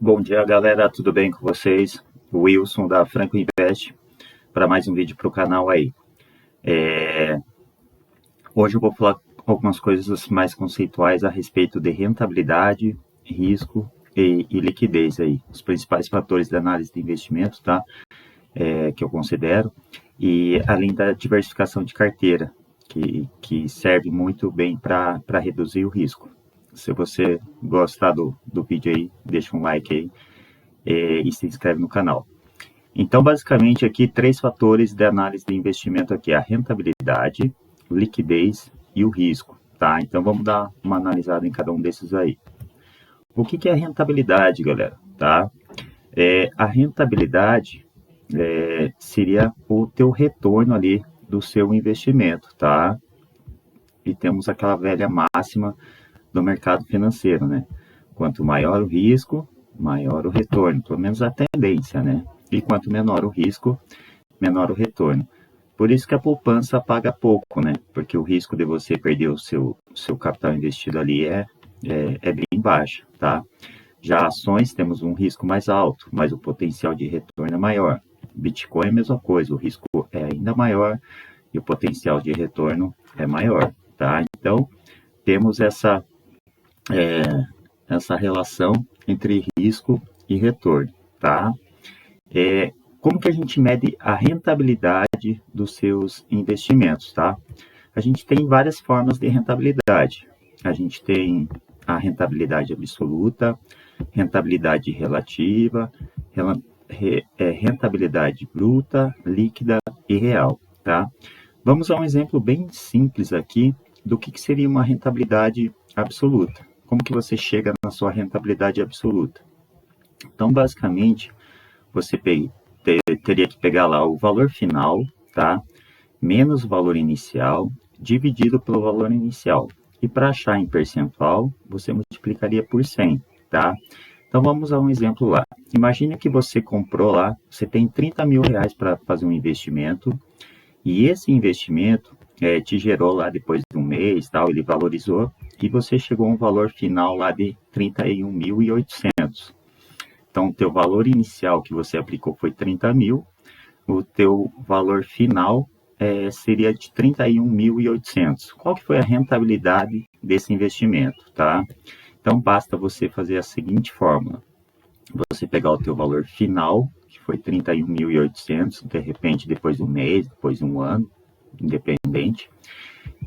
Bom dia, galera. Tudo bem com vocês? O Wilson da Franco Invest para mais um vídeo para o canal aí. Hoje eu vou falar algumas coisas mais conceituais a respeito de rentabilidade, risco e liquidez aí, os principais fatores de análise de investimento, tá? Que eu considero, e além da diversificação de carteira, que serve muito bem para reduzir o risco. Se você gostar do vídeo aí, deixa um like aí e se inscreve no canal. Então, basicamente, aqui, 3 fatores de análise de investimento aqui, a rentabilidade, liquidez e o risco, tá? Então, vamos dar uma analisada em cada um desses aí. O que é a rentabilidade, galera, tá? A rentabilidade seria o teu retorno ali do seu investimento, tá? E temos aquela velha máxima do mercado financeiro, né? Quanto maior o risco, maior o retorno, pelo menos a tendência, né? E quanto menor o risco, menor o retorno. Por isso que a poupança paga pouco, né? Porque o risco de você perder o seu capital investido ali é bem baixo, tá? Já ações temos um risco mais alto, mas o potencial de retorno é maior. Bitcoin é a mesma coisa, o risco é ainda maior e o potencial de retorno é maior, tá? Então, temos essa relação entre risco e retorno, tá? Como que a gente mede a rentabilidade dos seus investimentos, tá? A gente tem várias formas de rentabilidade. A gente tem a rentabilidade absoluta, rentabilidade relativa, rentabilidade bruta, líquida e real, tá? Vamos a um exemplo bem simples aqui do que seria uma rentabilidade absoluta. Como que você chega na sua rentabilidade absoluta? Então, basicamente, você teria que pegar lá o valor final, tá? Menos o valor inicial, dividido pelo valor inicial. E para achar em percentual, você multiplicaria por 100, tá? Então, vamos a um exemplo lá. Imagine que você comprou lá, você tem 30 mil reais para fazer um investimento, e esse investimento te gerou lá depois de um mês, tal, ele valorizou, e você chegou a um valor final lá de 31.800. Então, o teu valor inicial que você aplicou foi 30 mil, o teu valor final seria de 31.800. Qual que foi a rentabilidade desse investimento, tá? Então, basta você fazer a seguinte fórmula. Você pegar o teu valor final, que foi 31.800, de repente depois de um mês, depois de um ano, independente,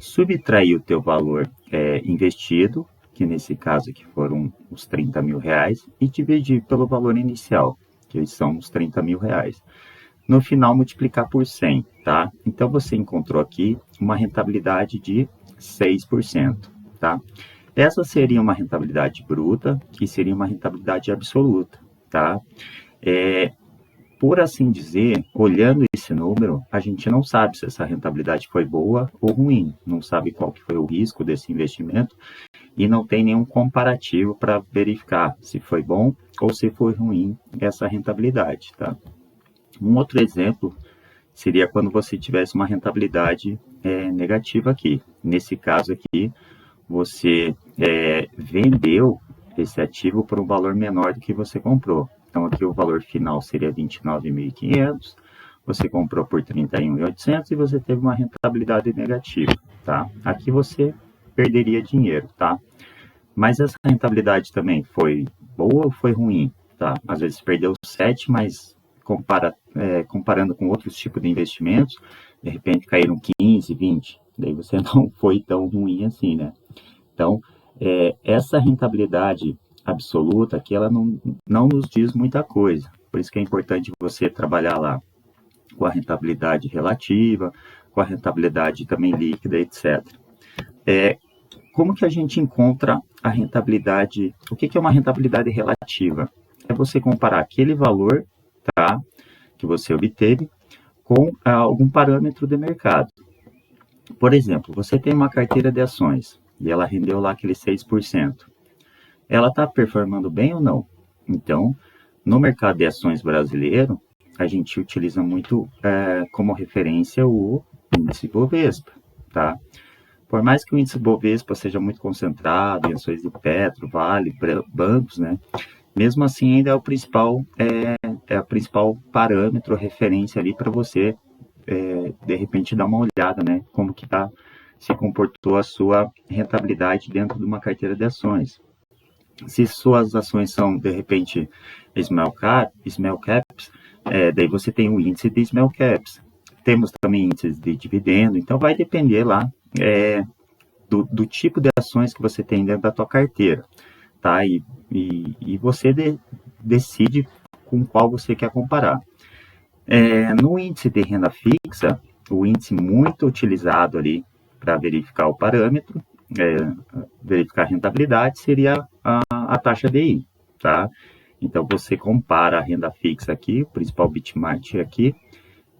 subtrair o teu valor investido, que nesse caso aqui foram os 30 mil reais, e dividir pelo valor inicial, que são os 30 mil reais. No final, multiplicar por 100, tá? Então, você encontrou aqui uma rentabilidade de 6%, tá? Essa seria uma rentabilidade bruta e seria uma rentabilidade absoluta, tá? Por assim dizer, olhando esse número, a gente não sabe se essa rentabilidade foi boa ou ruim, não sabe qual que foi o risco desse investimento e não tem nenhum comparativo para verificar se foi bom ou se foi ruim essa rentabilidade, tá? Um outro exemplo seria quando você tivesse uma rentabilidade negativa aqui. Nesse caso aqui, você vendeu esse ativo por um valor menor do que você comprou. Então, aqui o valor final seria 29.500, você comprou por 31.800 e você teve uma rentabilidade negativa, tá? Aqui você perderia dinheiro, tá? Mas essa rentabilidade também foi boa ou foi ruim, tá? Às vezes perdeu 7, mas comparando com outros tipos de investimentos, de repente caíram 15, 20, daí você não foi tão ruim assim, né? Então, essa rentabilidade absoluta aqui, ela não nos diz muita coisa. Por isso que é importante você trabalhar lá com a rentabilidade relativa, com a rentabilidade também líquida, etc. Como que a gente encontra a rentabilidade? O que é uma rentabilidade relativa? É você comparar aquele valor, tá, que você obteve com algum parâmetro de mercado. Por exemplo, você tem uma carteira de ações e ela rendeu lá aquele 6%. Ela está performando bem ou não? Então, no mercado de ações brasileiro, a gente utiliza muito como referência o índice Bovespa, tá? Por mais que o índice Bovespa seja muito concentrado em ações de Petro, Vale, bancos, né? mesmo assim ainda é o principal, é a principal parâmetro, referência ali para você, de repente, dar uma olhada, né? Como que se comportou a sua rentabilidade dentro de uma carteira de ações. Se suas ações são, de repente, small caps, daí você tem o índice de small caps. Temos também índices de dividendo, então vai depender lá do tipo de ações que você tem dentro da tua carteira, tá? E você decide com qual você quer comparar. No índice de renda fixa, o índice muito utilizado ali para verificar o parâmetro, verificar a rentabilidade, seria a taxa DI, tá? Então, você compara a renda fixa aqui, o principal benchmark aqui,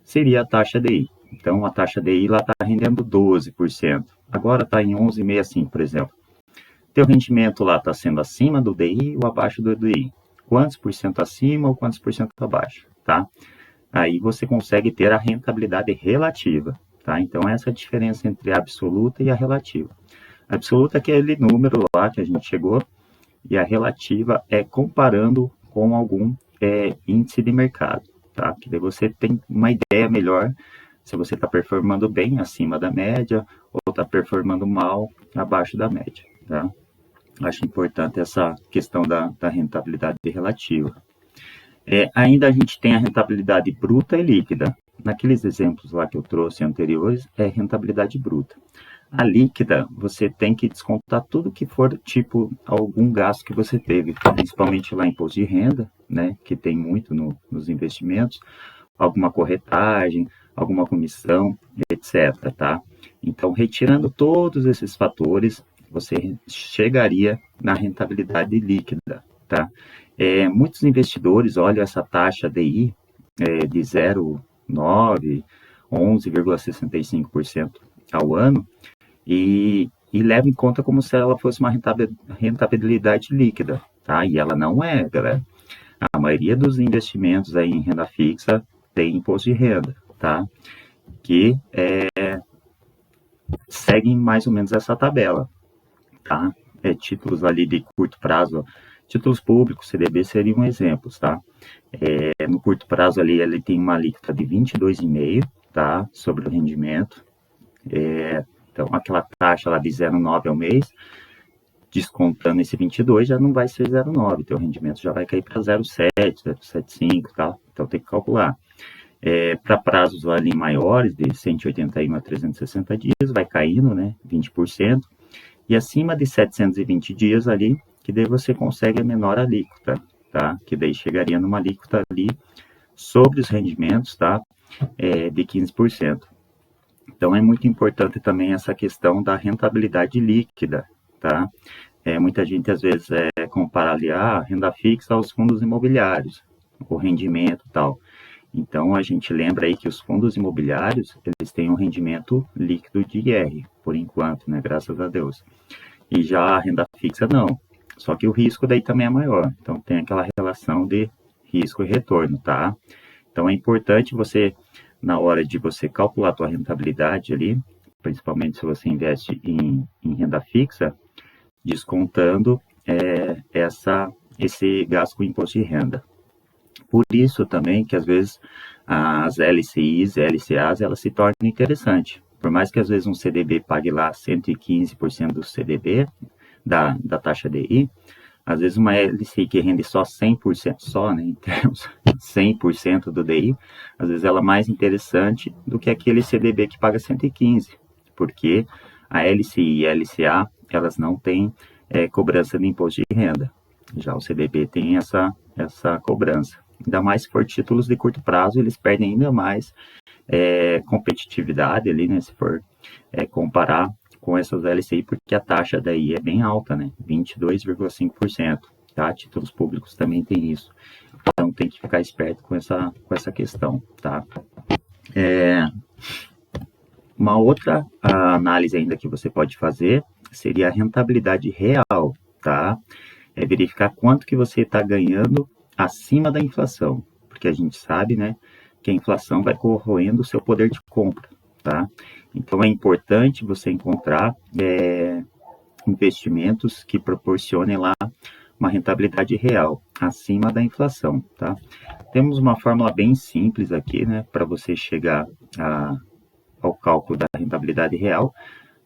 seria a taxa DI. Então, a taxa DI está rendendo 12%. Agora está em 11,65, por exemplo. Teu rendimento lá está sendo acima do DI ou abaixo do DI? Quantos por cento acima ou quantos por cento abaixo, tá? Aí você consegue ter a rentabilidade relativa, tá? Então, essa é a diferença entre a absoluta e a relativa. A absoluta é aquele número lá que a gente chegou, e a relativa é comparando com algum índice de mercado, tá? Que daí você tem uma ideia melhor se você está performando bem acima da média ou está performando mal abaixo da média, tá? Acho importante essa questão da rentabilidade relativa. Ainda a gente tem a rentabilidade bruta e líquida. Naqueles exemplos lá que eu trouxe anteriores, é rentabilidade bruta. A líquida, você tem que descontar tudo que for, tipo, algum gasto que você teve, principalmente lá em imposto de renda, né, que tem muito nos investimentos, alguma corretagem, alguma comissão, etc, tá? Então, retirando todos esses fatores, você chegaria na rentabilidade líquida, tá? Muitos investidores olham essa taxa DI de 0,9, 11,65% ao ano e leva em conta como se ela fosse uma rentabilidade líquida, tá? E ela não é, galera. A maioria dos investimentos aí em renda fixa tem imposto de renda, tá? Que seguem mais ou menos essa tabela, tá? Títulos ali de curto prazo, títulos públicos, CDB seriam exemplos, tá? No curto prazo ali, ele tem uma alíquota de 22,5%, tá? Sobre o rendimento. Então, aquela taxa lá de 0,9 ao mês, descontando esse 22, já não vai ser 0,9, teu rendimento já vai cair para 0,7, 0,75, tá? Então, tem que calcular. Para prazos ali maiores, de 181 a 360 dias, vai caindo, né, 20%. E acima de 720 dias ali, que daí você consegue a menor alíquota, tá? Que daí chegaria numa alíquota ali sobre os rendimentos, tá? De 15%. Então, é muito importante também essa questão da rentabilidade líquida, tá? Muita gente, às vezes, compara ali a renda fixa aos fundos imobiliários, o rendimento e tal. Então, a gente lembra aí que os fundos imobiliários, eles têm um rendimento líquido de IR, por enquanto, né? Graças a Deus. E já a renda fixa, não. Só que o risco daí também é maior. Então, tem aquela relação de risco e retorno, tá? Então, é importante você, na hora de você calcular a tua rentabilidade ali, principalmente se você investe em renda fixa, descontando esse gasto com imposto de renda. Por isso também que às vezes as LCIs, LCAs, elas se tornam interessantes. Por mais que às vezes um CDB pague lá 115% do CDB, da taxa DI, às vezes uma LCI que rende só 100%, só, né, em termos 100% do DI, às vezes ela é mais interessante do que aquele CDB que paga 115%, porque a LCI e a LCA, elas não têm cobrança de imposto de renda. Já o CDB tem essa cobrança. Ainda mais se for títulos de curto prazo, eles perdem ainda mais competitividade ali, né? Se for comparar com essas LCI, porque a taxa daí é bem alta, né? 22,5%, tá? Títulos públicos também tem isso. Então tem que ficar esperto com essa questão, tá? Uma outra análise ainda que você pode fazer seria a rentabilidade real, tá? Verificar quanto que você está ganhando acima da inflação, porque a gente sabe, né, que a inflação vai corroendo o seu poder de compra, tá? Então, é importante você encontrar investimentos que proporcionem lá uma rentabilidade real, acima da inflação, tá? Temos uma fórmula bem simples aqui, né, para você chegar ao cálculo da rentabilidade real,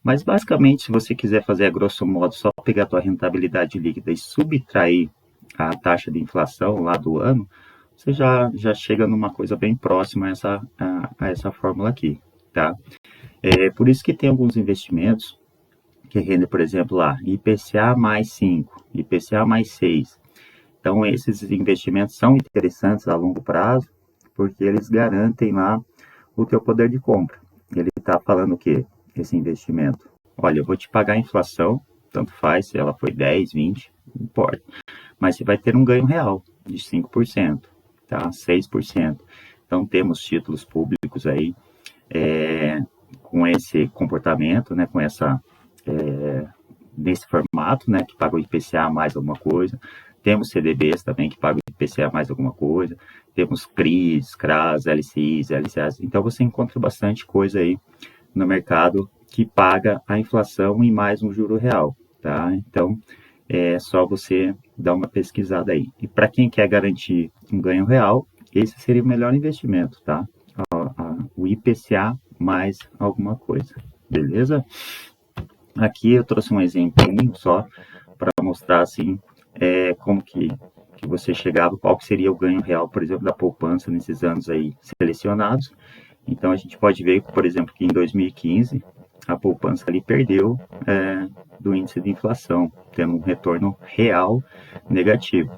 mas basicamente, se você quiser fazer a grosso modo, só pegar a tua rentabilidade líquida e subtrair a taxa de inflação lá do ano, você já chega numa coisa bem próxima a essa fórmula aqui, tá? Por isso que tem alguns investimentos que rendem, por exemplo, lá, IPCA mais 5, IPCA mais 6. Então, esses investimentos são interessantes a longo prazo, porque eles garantem lá o teu poder de compra. Ele está falando o quê? Esse investimento. Olha, eu vou te pagar a inflação, tanto faz se ela foi 10, 20, não importa. Mas você vai ter um ganho real de 5%, tá? 6%. Então, temos títulos públicos aí com esse comportamento, né? Com essa nesse formato, né, que paga o IPCA mais alguma coisa. Temos CDBs também que pagam o IPCA mais alguma coisa. Temos CRIs, CRAs, LCIs, LCAs. Então você encontra bastante coisa aí no mercado que paga a inflação e mais um juro real, tá? Então é só você dar uma pesquisada aí. E para quem quer garantir um ganho real, esse seria o melhor investimento, tá? O IPCA mais alguma coisa, beleza? Aqui eu trouxe um exemplinho só para mostrar assim como que você chegava, qual que seria o ganho real, por exemplo, da poupança nesses anos aí selecionados. Então a gente pode ver, por exemplo, que em 2015 a poupança ali perdeu do índice de inflação, tendo um retorno real negativo.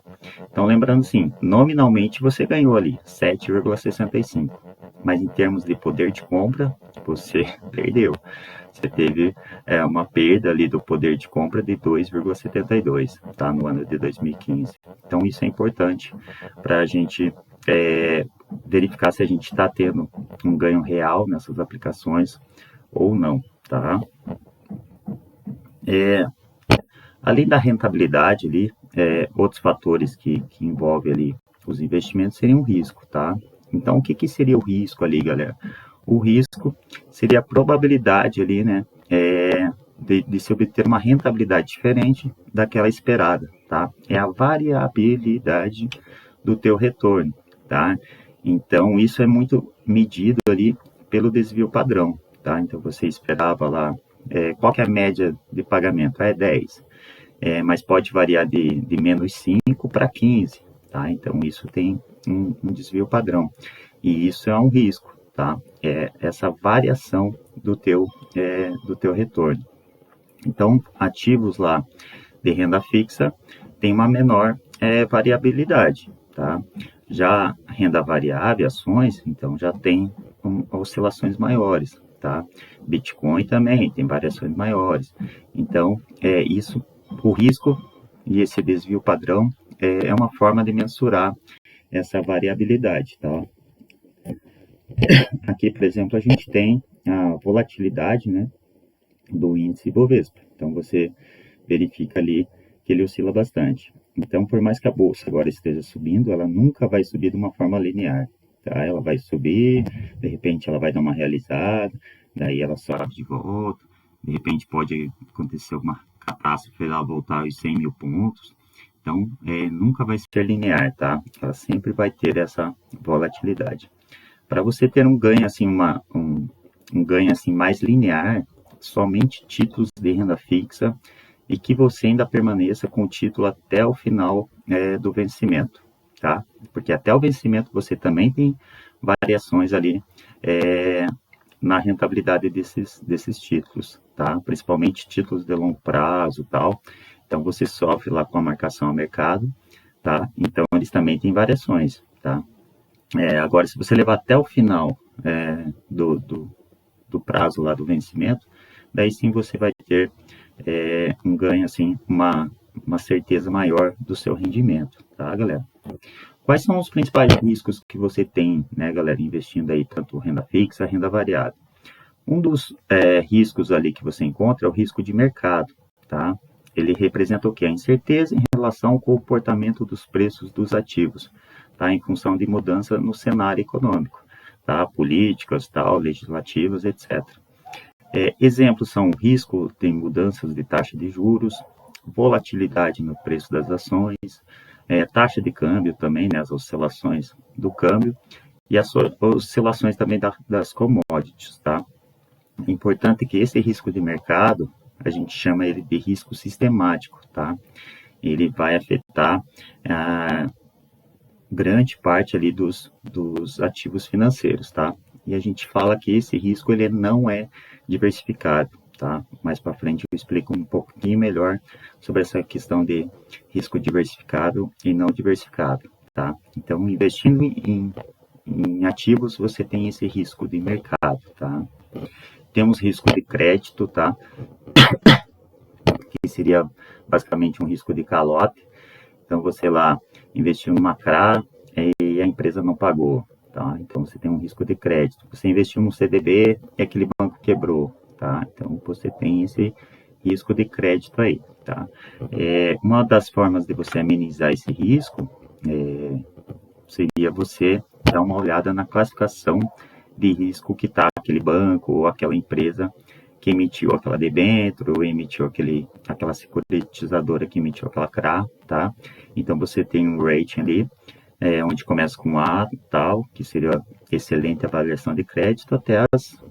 Então lembrando assim, nominalmente você ganhou ali 7,65, mas em termos de poder de compra, você perdeu. Você teve uma perda ali do poder de compra de 2,72, tá, no ano de 2015. Então isso é importante para a gente verificar se a gente está tendo um ganho real nessas aplicações ou não, tá? Além da rentabilidade ali, outros fatores que envolvem ali os investimentos seriam o risco, tá? Então, o que seria o risco ali, galera? O risco seria a probabilidade ali, né, de se obter uma rentabilidade diferente daquela esperada, tá? É a variabilidade do teu retorno, tá? Então, isso é muito medido ali pelo desvio padrão, tá? Então, você esperava lá, qual que é a média de pagamento? 10, mas pode variar de menos 5 para 15, tá? Então, isso tem um desvio padrão, e isso é um risco, tá? Essa variação do teu retorno. Então, ativos lá de renda fixa tem uma menor variabilidade, tá? Já renda variável, ações, então já tem oscilações maiores, tá? Bitcoin também tem variações maiores. Então, isso, o risco e esse desvio padrão é uma forma de mensurar essa variabilidade, tá? Aqui, por exemplo, a gente tem a volatilidade, né, do índice Ibovespa. Então, você verifica ali que ele oscila bastante. Então, por mais que a bolsa agora esteja subindo, ela nunca vai subir de uma forma linear, tá? Ela vai subir, de repente ela vai dar uma realizada, daí ela sobe de volta, de repente pode acontecer uma catástrofe, ela voltar aos 100 mil pontos. Então, nunca vai ser linear, tá? Ela sempre vai ter essa volatilidade. Para você ter um ganho assim, um ganho assim mais linear, somente títulos de renda fixa e que você ainda permaneça com o título até o final do vencimento, tá? Porque até o vencimento você também tem variações ali na rentabilidade desses títulos, tá? Principalmente títulos de longo prazo, tal. Então você sofre lá com a marcação a mercado, tá? Então eles também têm variações, tá? Agora, se você levar até o final do prazo lá do vencimento, daí sim você vai ter um ganho, assim, uma certeza maior do seu rendimento, tá, galera? Quais são os principais riscos que você tem, né, galera, investindo aí, tanto renda fixa, renda variável? Um dos riscos ali que você encontra é o risco de mercado, tá? Ele representa o quê? A incerteza em relação ao comportamento dos preços dos ativos, tá? Em função de mudança no cenário econômico, tá? Políticas, tal, legislativas, etc. Exemplos são o risco de mudanças de taxa de juros, volatilidade no preço das ações, taxa de câmbio também, né, as oscilações do câmbio e as oscilações também das commodities, tá? É importante que esse risco de mercado, a gente chama ele de risco sistemático, tá? Ele vai afetar grande parte ali dos ativos financeiros, tá? E a gente fala que esse risco ele não é diversificado, tá? Mais para frente eu explico um pouquinho melhor sobre essa questão de risco diversificado e não diversificado, tá? Então, investindo em ativos, você tem esse risco de mercado, tá? Temos risco de crédito, tá? Que seria basicamente um risco de calote. Então, você lá investiu numa CRA e a empresa não pagou, tá? Então, você tem um risco de crédito. Você investiu no CDB e aquele banco quebrou, tá? Então, você tem esse risco de crédito aí, tá? Uma das formas de você amenizar esse risco seria você dar uma olhada na classificação de risco que está aquele banco ou aquela empresa que emitiu aquela debênture ou emitiu aquela securitizadora que emitiu aquela CRA, tá? Então, você tem um rating ali, onde começa com A, tal, que seria excelente avaliação de crédito, até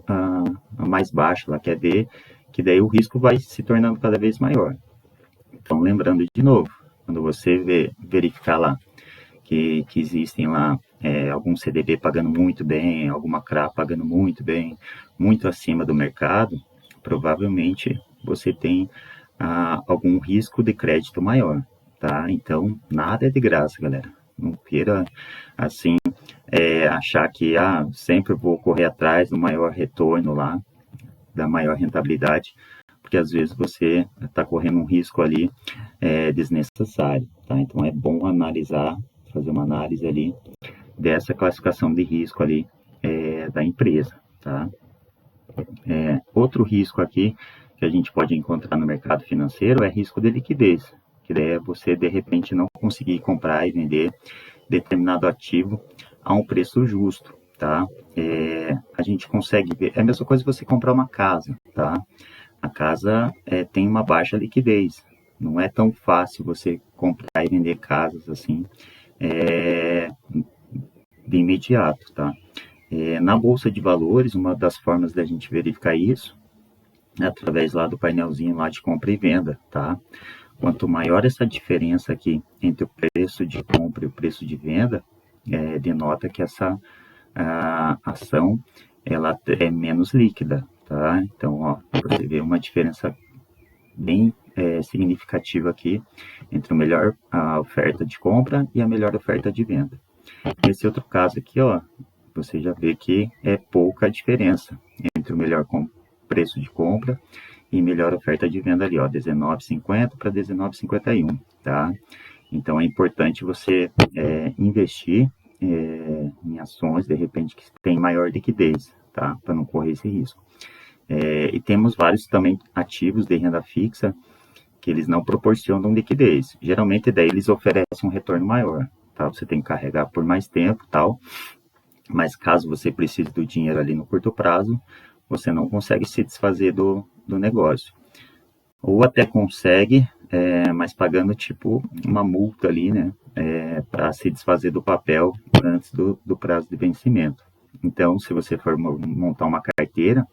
a mais baixa, lá que é D, que daí o risco vai se tornando cada vez maior. Então, lembrando de novo, quando você verificar lá que existem lá algum CDB pagando muito bem, alguma CRA pagando muito bem, muito acima do mercado, provavelmente você tem algum risco de crédito maior, tá? Então, nada é de graça, galera. Não queira, assim, achar que sempre vou correr atrás do maior retorno lá, da maior rentabilidade, porque às vezes você está correndo um risco ali desnecessário, tá? Então, é bom analisar, fazer uma análise ali dessa classificação de risco ali da empresa, tá? Outro risco aqui que a gente pode encontrar no mercado financeiro é risco de liquidez, que daí é você de repente não conseguir comprar e vender determinado ativo a um preço justo, tá? A gente consegue ver, é a mesma coisa que você comprar uma casa, tá? A casa tem uma baixa liquidez, não é tão fácil você comprar e vender casas assim de imediato, tá? Na Bolsa de Valores, uma das formas da gente verificar isso é através lá do painelzinho lá de compra e venda, tá? Quanto maior essa diferença aqui entre o preço de compra e o preço de venda, denota que essa ação ela é menos líquida, tá? Então, ó, você vê uma diferença bem significativa aqui entre a oferta de compra e a melhor oferta de venda. Nesse outro caso aqui, ó, você já vê que é pouca a diferença entre o melhor preço de compra e melhor oferta de venda ali, ó, R$19,50 para R$19,51, tá? Então é importante você investir em ações, de repente, que tem maior liquidez, tá? Para não correr esse risco. E temos vários também ativos de renda fixa que eles não proporcionam liquidez. Geralmente, daí eles oferecem um retorno maior, tá? Você tem que carregar por mais tempo, tal. Mas caso você precise do dinheiro ali no curto prazo, você não consegue se desfazer do negócio. Ou até consegue, mas pagando tipo uma multa ali, né? Para se desfazer do papel antes do prazo de vencimento. Então, se você for montar uma carteira,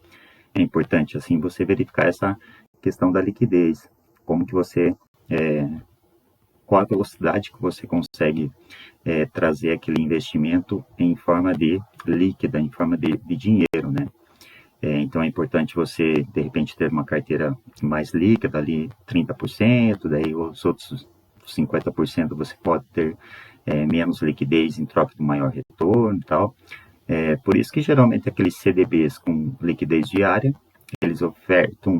é importante assim você verificar essa questão da liquidez. Como que você, qual a velocidade que você consegue trazer aquele investimento em forma de líquida, em forma de dinheiro, né? Então é importante você, de repente, ter uma carteira mais líquida ali, 30%, daí os outros 50% você pode ter menos liquidez em troca de maior retorno e tal. Por isso que geralmente aqueles CDBs com liquidez diária, eles ofertam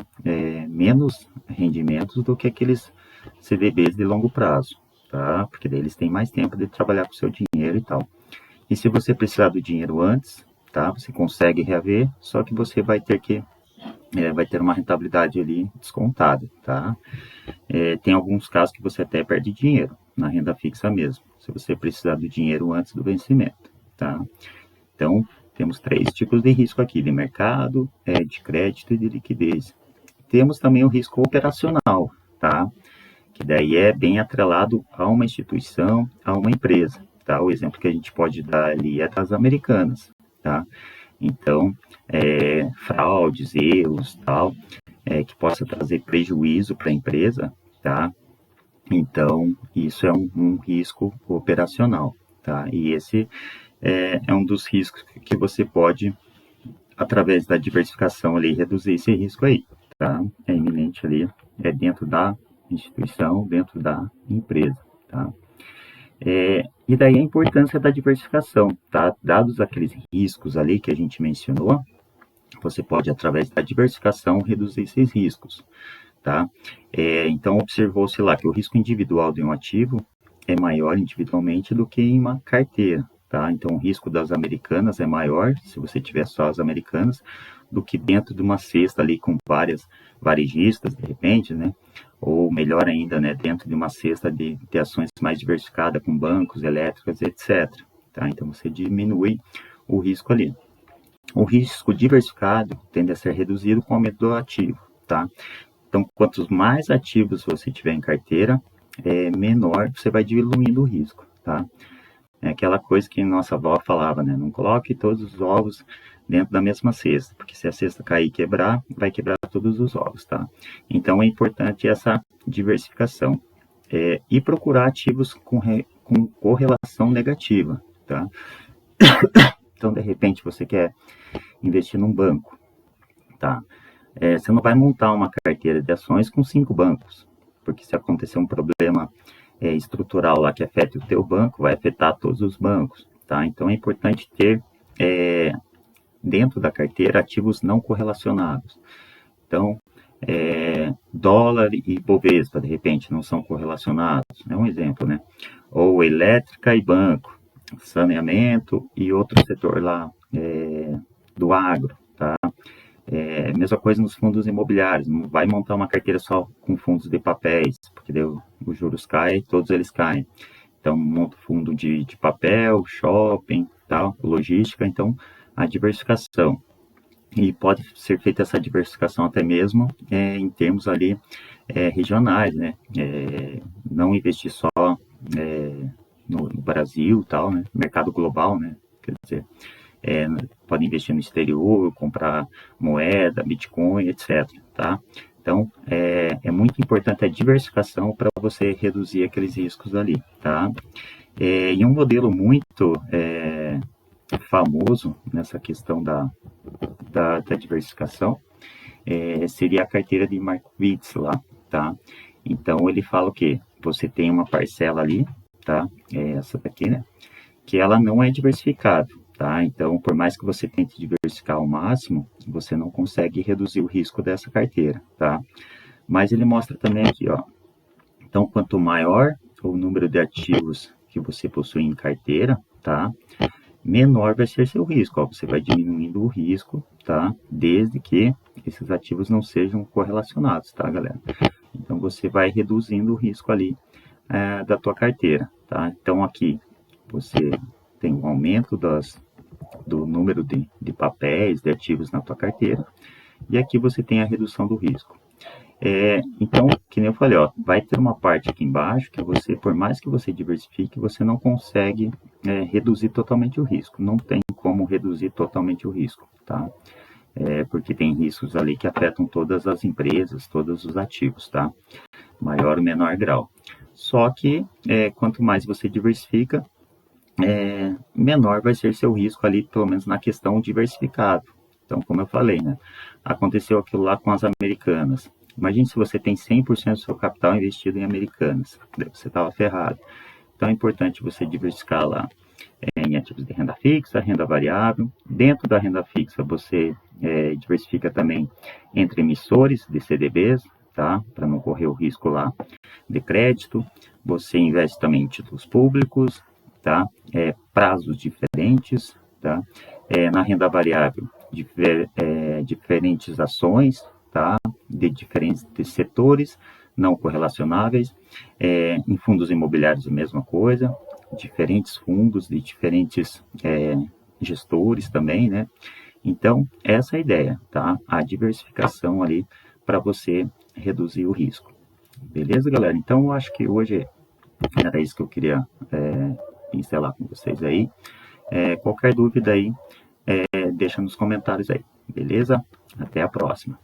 menos rendimentos do que aqueles CDBs de longo prazo, tá? Porque daí eles têm mais tempo de trabalhar com o seu dinheiro e tal. E se você precisar do dinheiro antes, tá? Você consegue reaver, só que você vai ter uma rentabilidade ali descontada, tá? Tem alguns casos que você até perde dinheiro na renda fixa mesmo, se você precisar do dinheiro antes do vencimento, tá? Então, temos 3 tipos de risco aqui, de mercado, de crédito e de liquidez. Temos também o risco operacional, tá? que daí é bem atrelado a uma instituição, a uma empresa, tá? O exemplo que a gente pode dar ali é das Americanas, tá? Então, fraudes, erros, tal, que possa trazer prejuízo para a empresa, tá? Então, isso é um risco operacional, tá? E esse é um dos riscos que você pode, através da diversificação ali, reduzir esse risco aí, tá? É iminente ali, é dentro da instituição, dentro da empresa, tá? E daí a importância da diversificação, tá? Dados aqueles riscos ali que a gente mencionou, você pode, através da diversificação, reduzir esses riscos, tá? Então, observou-se lá que o risco individual de um ativo é maior individualmente do que em uma carteira, tá? Então, o risco das Americanas é maior, se você tiver só as Americanas, do que dentro de uma cesta ali com várias varejistas, de repente, né? Ou melhor ainda, né? Dentro de uma cesta de ações mais diversificada com bancos, elétricas, etc. Tá? Então, você diminui o risco ali. O risco diversificado tende a ser reduzido com o aumento do ativo, tá? Então, quantos mais ativos você tiver em carteira, menor você vai diluindo o risco, tá? É aquela coisa que nossa avó falava, né? Não coloque todos os ovos dentro da mesma cesta, porque se a cesta cair e quebrar, vai quebrar todos os ovos, tá? Então, é importante essa diversificação. E procurar ativos com correlação negativa, tá? Então, de repente, você quer investir num banco, tá? Você não vai montar uma carteira de ações com 5 bancos, porque se acontecer um problema estrutural lá que afete o teu banco, vai afetar todos os bancos, tá? Então é importante ter dentro da carteira ativos não correlacionados. Então, dólar e Bovespa, de repente, não são correlacionados, é um exemplo, né? Ou elétrica e banco, saneamento e outro setor lá do agro, tá? Mesma coisa nos fundos imobiliários, não vai montar uma carteira só com fundos de papéis, porque daí os juros caem, todos eles caem. Então, monta fundo de papel, shopping, tal, logística, então a diversificação. E pode ser feita essa diversificação até mesmo em termos ali regionais, né? Não investir só no Brasil, tal, né? Mercado global, né? Quer dizer, pode investir no exterior, comprar moeda, Bitcoin, etc. Tá? Então, é muito importante a diversificação para você reduzir aqueles riscos ali. Tá? E um modelo muito famoso nessa questão da diversificação seria a carteira de Markowitz lá. Tá? Então, ele fala o quê? Você tem uma parcela ali, tá? Essa daqui, né? Que ela não é diversificada. Tá? Então, por mais que você tente diversificar ao máximo, você não consegue reduzir o risco dessa carteira, tá? Mas ele mostra também aqui, ó. Então, quanto maior o número de ativos que você possui em carteira, tá? Menor vai ser seu risco, ó. Você vai diminuindo o risco, tá? Desde que esses ativos não sejam correlacionados, tá, galera? Então, você vai reduzindo o risco ali da tua carteira, tá? Então, aqui você tem um aumento do número de papéis, de ativos na tua carteira, e aqui você tem a redução do risco. Então, que nem eu falei, ó, vai ter uma parte aqui embaixo que você, por mais que você diversifique, você não consegue reduzir totalmente o risco. Não tem como reduzir totalmente o risco, tá? Porque tem riscos ali que afetam todas as empresas, todos os ativos, tá? Maior ou menor grau. Só que, quanto mais você diversifica, menor vai ser seu risco ali, pelo menos na questão diversificado. Então, como eu falei, né? Aconteceu aquilo lá com as Americanas. Imagine se você tem 100% do seu capital investido em Americanas. Você estava ferrado. Então, é importante você diversificar lá em ativos de renda fixa, renda variável. Dentro da renda fixa, você diversifica também entre emissores de CDBs, tá? Para não correr o risco lá de crédito. Você investe também em títulos públicos, tá? Prazos diferentes, tá? Na renda variável, diferentes ações, tá? De diferentes setores não correlacionáveis. Em fundos imobiliários, a mesma coisa. Diferentes fundos de diferentes gestores também, né? Então, essa é a ideia, tá? A diversificação ali para você reduzir o risco. Beleza, galera? Então, eu acho que hoje era isso que eu queria pincelar com vocês aí. Qualquer dúvida aí, deixa nos comentários aí, beleza? Até a próxima.